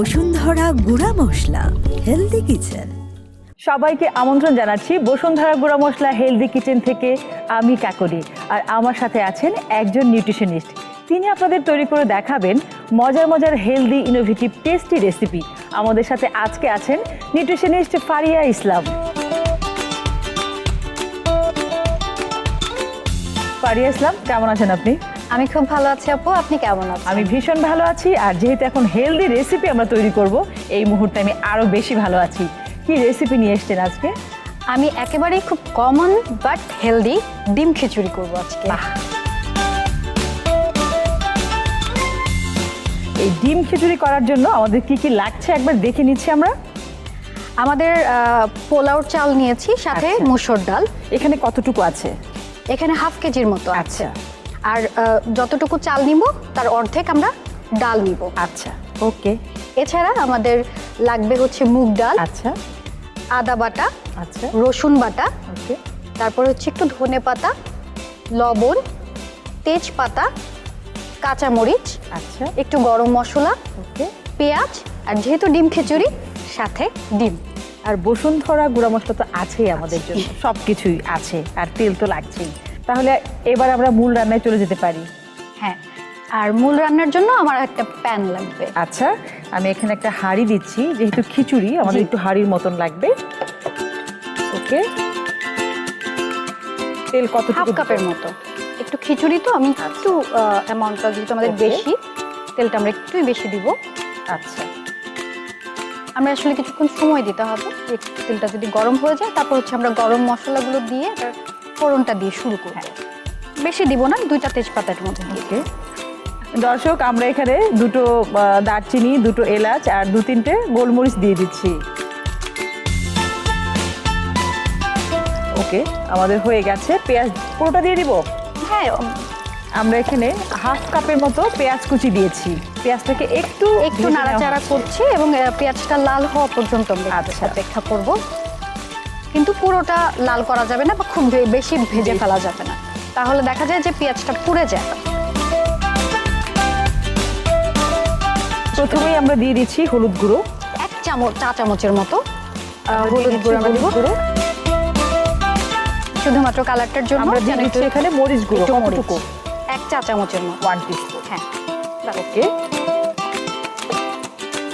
বসুন্ধরা গুঁড়া মশলা healthy kitchen. সবাইকে আমন্ত্রণ জানাচ্ছি বসুন্ধরা গুঁড়া মশলা হেলদি কিচেন থেকে। আমি কাকলি, আর আমার সাথে আছেন একজন নিউট্রিশনিস্ট। তিনি আপনাদের তৈরি করে দেখাবেন মজার মজার হেলদি ইনোভেটিভ টেস্টি রেসিপি। আমাদের সাথে আজকে আছেন নিউট্রিশনিস্ট ফারিয়া ইসলাম। ফারিয়া ইসলাম, কেমন আছেন আপনি? আমি খুব ভালো আছি আপু, আপনি কেমন আছেন? আমি ভীষণ ভালো আছি, আর যেহেতু এখন হেলদি রেসিপি আমরা তৈরি করব, এই মুহূর্তে আমি আরো বেশি ভালো আছি। কি রেসিপি নিয়ে এসেছেন আজকে? আমি একেবারেই খুব কমন বাট হেলদি ডিম খিচুড়ি করব আজকে। এই ডিম খিচুড়ি করার জন্য আমাদের কি কি লাগছে একবার দেখে নিচ্ছি আমরা। আমাদের পোলাওর চাল নিয়েছি, সাথে আচ্ছা। মুসুর ডাল। এখানে কতটুকু আছে? এখানে হাফ কেজির মতো আছে। আচ্ছা। আর যতটুকু চাল নিব তার অর্ধেক আমরা ডাল নিব। আচ্ছা, ওকে। এছাড়া আমাদের লাগবে হচ্ছে মুগ ডাল, আচ্ছা, আদা বাটা, আচ্ছা, রসুন বাটা, ওকে। তারপর হচ্ছে একটু ধনে পাতা, লবণ, তেজপাতা, কাঁচামরিচ, আচ্ছা, একটু গরম মশলা, ওকে, পেঁয়াজ, আর যেহেতু ডিম খিচুড়ি সাথে ডিম। আর বসুন্ধরা গুঁড়া মশলা তো আছেই আমাদের জন্য, সব কিছুই আছে, আর তেল তো লাগছেই। তাহলে এবার আমরা মূল রান্নায় চলে যেতে পারি। হ্যাঁ, আর মূল রান্নার জন্য আমার একটা প্যান লাগবে। আচ্ছা, আমি এখানে একটা হাঁড়ি দিচ্ছি, যেহেতু খিচুড়ি আমাদের একটু হাঁড়ির মতন লাগবে। ওকে, তেল কত? হাফ কাপের মতো। একটু খিচুড়ি তো আমি একটু অ্যামাউন্টটা যেহেতু আমাদের বেশি, তেলটা আমরা একটুই বেশি দিব। আচ্ছা, আমরা আসলে কিছুক্ষণ সময় দিতে হবে। তেলটা যদি গরম হয়ে যায়, তারপর হচ্ছে আমরা গরম মশলাগুলো দিয়ে ফোড়নটা দিয়ে শুরু করব। বেশি দিব না, 2টা তেজপাতার মধ্যে দিয়ে। ওকে দর্শক, আমরা এখানে 2টো দারচিনি, 2টো এলাচ আর 2-3টে গোলমরিচ দিয়ে দিচ্ছি। ওকে, আমাদের হয়ে গেছে। পেঁয়াজ পুরোটা দিয়ে দিব? হ্যাঁ, আমরা এখানে হাফ কাপের মতো পেঁয়াজ কুচি দিয়েছি। পেঁয়াজটাকে একটু একটু নাড়াচাড়া করছি এবং পেঁয়াজটা লাল হওয়া পর্যন্ত আমরা অপেক্ষা করব। কিন্তু পুরোটা লাল করা যাবে না বা খুব বেশি ভেজে ফেলা যাবে না, তাহলে দেখা যায় যে পেঁয়াজটা পুড়ে যায়। প্রথমেই আমরা দিয়ে দিচ্ছি হলুদ গুঁড়ো, 1 চা চামচের মতো হলুদ গুঁড়ো আমরা দিব, শুধুমাত্র কালারটার জন্য। আমরা দিয়ে দিচ্ছি এখানে মরিচ গুঁড়ো, কতটুকু? 1 চা চামচের মতো, 1 টিস্পুন। হ্যাঁ, ওকে।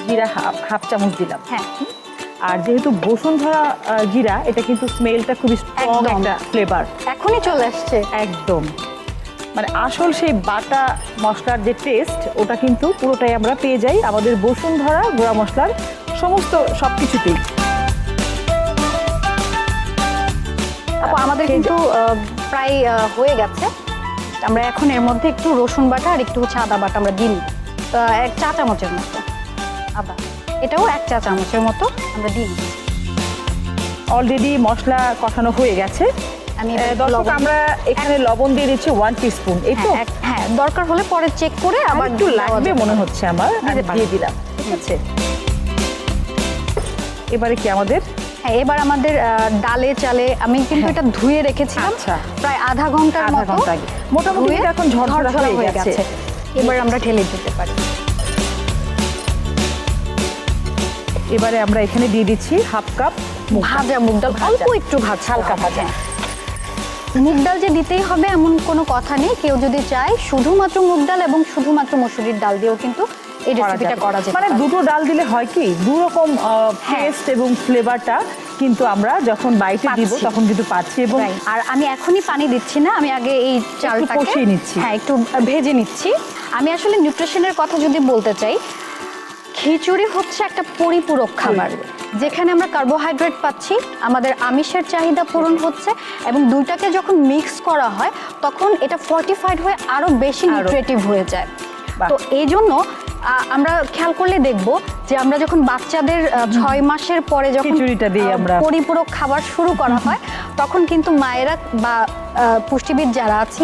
জিরা হাফ চামচ দিলাম। হ্যাঁ, আর যেহেতু বসুন্ধরা জিরা, এটা কিন্তু স্মেলটা খুব স্ট্রং একটা ফ্লেভার। এখনই চলে আসছে একদম, মানে আসল সেই বাটা মশলার যে টেস্ট, ওটা কিন্তু পুরোটাই আমরা পেয়ে যাই আমাদের বসুন্ধরা গুঁড়া মশলার সমস্ত সবকিছুতেই। আপু, আমাদের কিন্তু প্রায় হয়ে গেছে। আমরা এখন এর মধ্যে একটু রসুন বাটা আর একটু হচ্ছে আদা বাটা আমরা দিই, 1 চা চামচের মতো আদা, এটাও 1 চা চামচের মতো আমরা দিই। অলরেডি মশলা কষানো হয়ে গেছে। আমরা এখানে লবণ দিয়ে দিচ্ছি 1 টিস্পুন। এই তো? হ্যাঁ, দরকার হলে পরে চেক করে আবার একটু লাগবে মনে হচ্ছে আমার, দিয়ে দিলাম। ঠিক আছে, এবারে কি আমাদের? হ্যাঁ, এবার আমাদের ডালে চালে আমি কিন্তু এটা ধুয়ে রেখেছিলাম প্রায় আধা ঘন্টার মতো। মোটামুটি এখন ঝরঝরা হয়ে গেছে। এবার আমরা ঢেলে দিতে পারি। এবারে আমরা এখানে দিয়ে দিচ্ছি হাফ কাপ ভাজা মুগ ডাল, অল্প একটু হালকা ভাজা। মুগ ডাল যে দিতেই হবে এমন কোনো কথা নেই, কেউ যদি চায় শুধুমাত্র মুগ ডাল এবং শুধুমাত্র মসুরির ডাল দিয়েও কিন্তু এই রেসিপিটা করা যায়। মানে 2টো ডাল দিলে হয় কি, 2 রকম টেস্ট এবং ফ্লেভারটা কিন্তু আমরা যখন বাইটে দিব তখন কিন্তু পাচ্ছি। এবং আর আমি এখনই পানি দিচ্ছি না, আমি আগে এই চালটা কষিয়ে নিচ্ছি। হ্যাঁ, একটু ভেজে নিচ্ছি। আমি আসলে নিউট্রিশনের কথা যদি বলতে চাই, খিচুড়ি হচ্ছে একটা পরিপূরক খাবার, যেখানে আমরা কার্বোহাইড্রেট পাচ্ছি, আমাদের আমিষের চাহিদা পূরণ হচ্ছে, এবং দুইটাকে যখন মিক্স করা হয় তখন এটা ফর্টিফাইড হয়ে আরো বেশি নিউট্রিটিভ হয়ে যায়। তো এই জন্য আমরা খেয়াল করলে দেখব যে আমরা যখন বাচ্চাদের 6 মাসের পরে যখন খিচুড়িটা দিই আমরা, পরিপূরক খাবার শুরু করা হয়, তখন কিন্তু মায়েরা বা পুষ্টিবিদ যারা আছি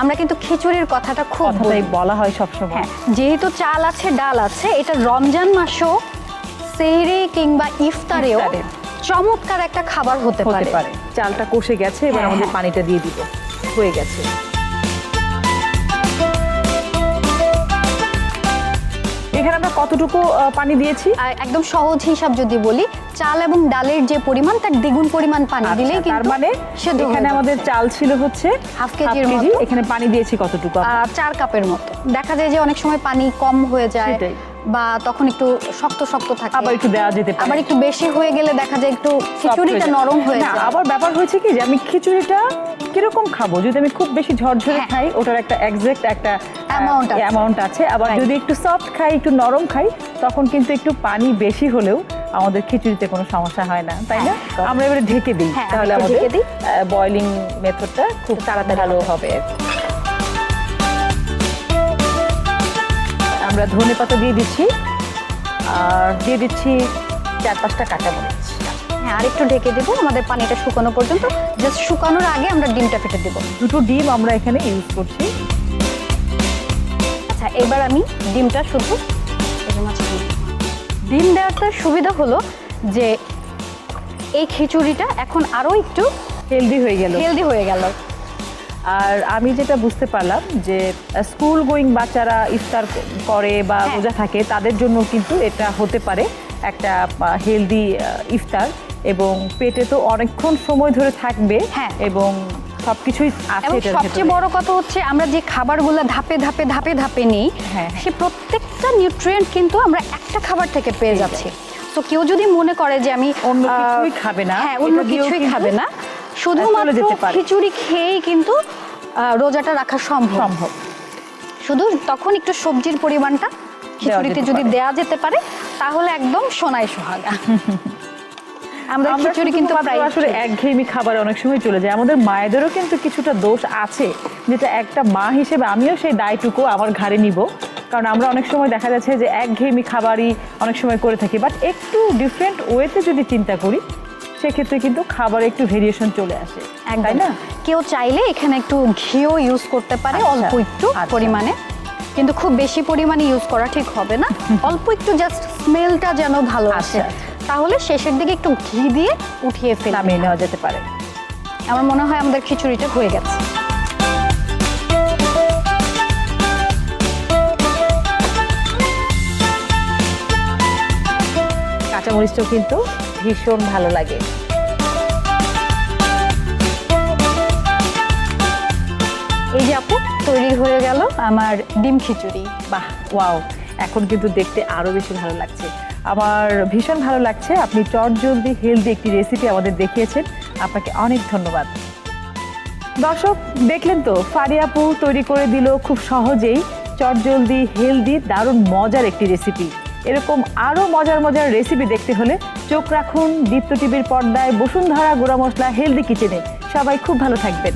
আমরা কিন্তু খিচুড়ির কথাটা খুব বলা হয় সবসময়। যেহেতু চাল আছে, ডাল আছে, এটা রমজান মাসেও সেহরি কিংবা ইফতারেও চমৎকার একটা খাবার হতে পারে। চালটা কষে গেছে, এবার আমাদের পানিটা দিয়ে দিব। হয়ে গেছে। এখানে আমরা কতটুকু পানি দিয়েছি? আর একদম সহজ হিসাব যদি বলি, চাল এবং ডালের যে পরিমাণ তার দ্বিগুণ পরিমাণ পানি দিলেই তার কিন্তু মানে সেদ্ধ হয়ে এখানে যাবে। আমাদের চাল ছিল হচ্ছে হাফ কেজির কেজি, মতো। এখানে পানি দিয়েছি কতটুকু? 4 কাপের মতো। দেখা যায় যে অনেক সময় পানি কম হয়ে যায় সেটাই। বা তখন একটু শক্ত শক্ত থাকে, আবার একটু দেওয়া যেতে পারে। আবার একটু বেশি হয়ে গেলে দেখা যায় একটু খিচুড়িটা নরম হয়ে না, যায়। আবার ব্যাপার হয়েছে কি যে আমি খিচুড়িটা কিরকম খাবো, যদি আমি খুব বেশি ঝরঝরে হ্যাঁ। খাই ওটার একটা এক্সাক্ট একটা Amount আছে। আছে, আবার Right. যদি একটু সফট খাই, একটু নরম খাই, তখন কিন্তু একটু পানি বেশি হলেও আমাদের খিচুড়িতে কোনো সমস্যা হয় না, তাই না? হ্যাঁ। আমরা এবারে ঢেকে দিই, হ্যাঁ, তাহলে আমি একটু আমাদের ঢেকে দিই। বয়লিং মেথডটা খুব তাড়াতাড়ি ভালো হবে আর কি। আমরা ধনেপাতা দিয়ে দিচ্ছি আর দিয়ে দিচ্ছি 4-5টা কাঁচামরিচ। হ্যাঁ, আর একটু ঢেকে দেবো আমাদের পানিটা শুকানো পর্যন্ত। জাস্ট শুকানোর আগে আমরা ডিমটা ফেটে দেবো। 2টো ডিম আমরা এখানে ইউজ করছি। আচ্ছা, এবার আমি ডিমটা শুধু এর মাঝে দিয়ে দিই। ডিম দেওয়ার সুবিধা হলো যে এই খিচুড়িটা এখন আরো একটু হেলদি হয়ে গেল। হেলদি হয়ে গেল। আর আমি যেটা বুঝতে পারলাম যে স্কুল গোয়িং বাচ্চারা ইফতার করে বা হ্যাঁ। রোজা থাকে, তাদের জন্য কিন্তু এটা হতে পারে একটা হেলদি ইফতার, এবং পেটে তো অনেকক্ষণ সময় ধরে থাকবে। হ্যাঁ। এবং সবকিছুই আছে এবং এটার সবচেয়ে ভেতরে। বড় কথা হচ্ছে আমরা যে খাবারগুলো ধাপে ধাপে ধাপে ধাপে নিই, হ্যাঁ। সে প্রত্যেকটা নিউট্রিয়েন্ট কিন্তু আমরা একটা খাবার থেকে পেয়ে যাচ্ছি। তো কেউ যদি মনে করে যে আমি অন্য কিছুই খাবে না, হ্যাঁ, অন্য এটা দিয়েও কিছুই কিন্তু খাবে না, চলে শুধুমাত্র যেতে পারে। খিচুড়ি খেয়েই কিন্তু রোজাটা রাখা সম্ভব। শুধু তখন একটু সবজির পরিমাণটা খিচুড়িতে যেতে যদি পারে। দেয়া যেতে পারে তাহলে একদম সোনায় সোহাগা। আমরা খিচুড়ি কিন্তু প্রায় আসলে একঘেয়েমি খাবার অনেক সময় চলে যায়। আমাদের মায়েদেরও কিন্তু কিছুটা দোষ আছে, যেটা একটা মা হিসেবে আমিও সেই দায়টুকু আমার ঘাড়ে নিব, কারণ আমরা অনেক সময় দেখা যাচ্ছে যে একঘেয়েমি খাবারই অনেক সময় করে থাকি, বাট একটু ডিফারেন্ট ওয়েতে যদি চিন্তা করি সেক্ষেত্রে কিন্তু খাবারে একটু ভেরিয়েশন চলে আসে, তাই না? কেউ চাইলে এখানে একটু ঘিও ইউজ করতে পারে, আচ্ছা, অল্প একটু আচ্ছা। পরিমাণে, কিন্তু খুব বেশি পরিমাণে ইউজ করা ঠিক হবে না। অল্প একটু জাস্ট স্মেলটা যেন ভালো আসে, আচ্ছা। তাহলে শেষের দিকে একটু ঘি দিয়ে উঠিয়ে ফেলে নামিয়ে নেওয়া যেতে পারে। আমার মনে হয় আমাদের খিচুড়িটা হয়ে গেছে। কাঁচামরিচটাও কিন্তু ভীষণ ভালো লাগে। এই যে আপু, তৈরি হয়ে গেল আমার ডিম খিচুড়ি। বাহ, ওয়াও, এখন কিন্তু দেখতে আরো বেশি ভালো লাগছে। আমার ভীষণ ভালো লাগছে, আপনি চটজলদি হেলদি একটি রেসিপি আমাদের দেখিয়েছেন, আপনাকে অনেক ধন্যবাদ। দর্শক দেখলেন তো, ফারিয়া আপু তৈরি করে দিল খুব সহজেই চটজলদি হেলদি দারুণ মজার একটি রেসিপি। এরকম আরো মজার মজার রেসিপি দেখতে হলে চোখ রাখুন দীপ্ত টিভির পর্দায় বসুন্ধরা গুঁড়া মশলা হেলদি কিচেনে। সবাই খুব ভালো থাকবেন।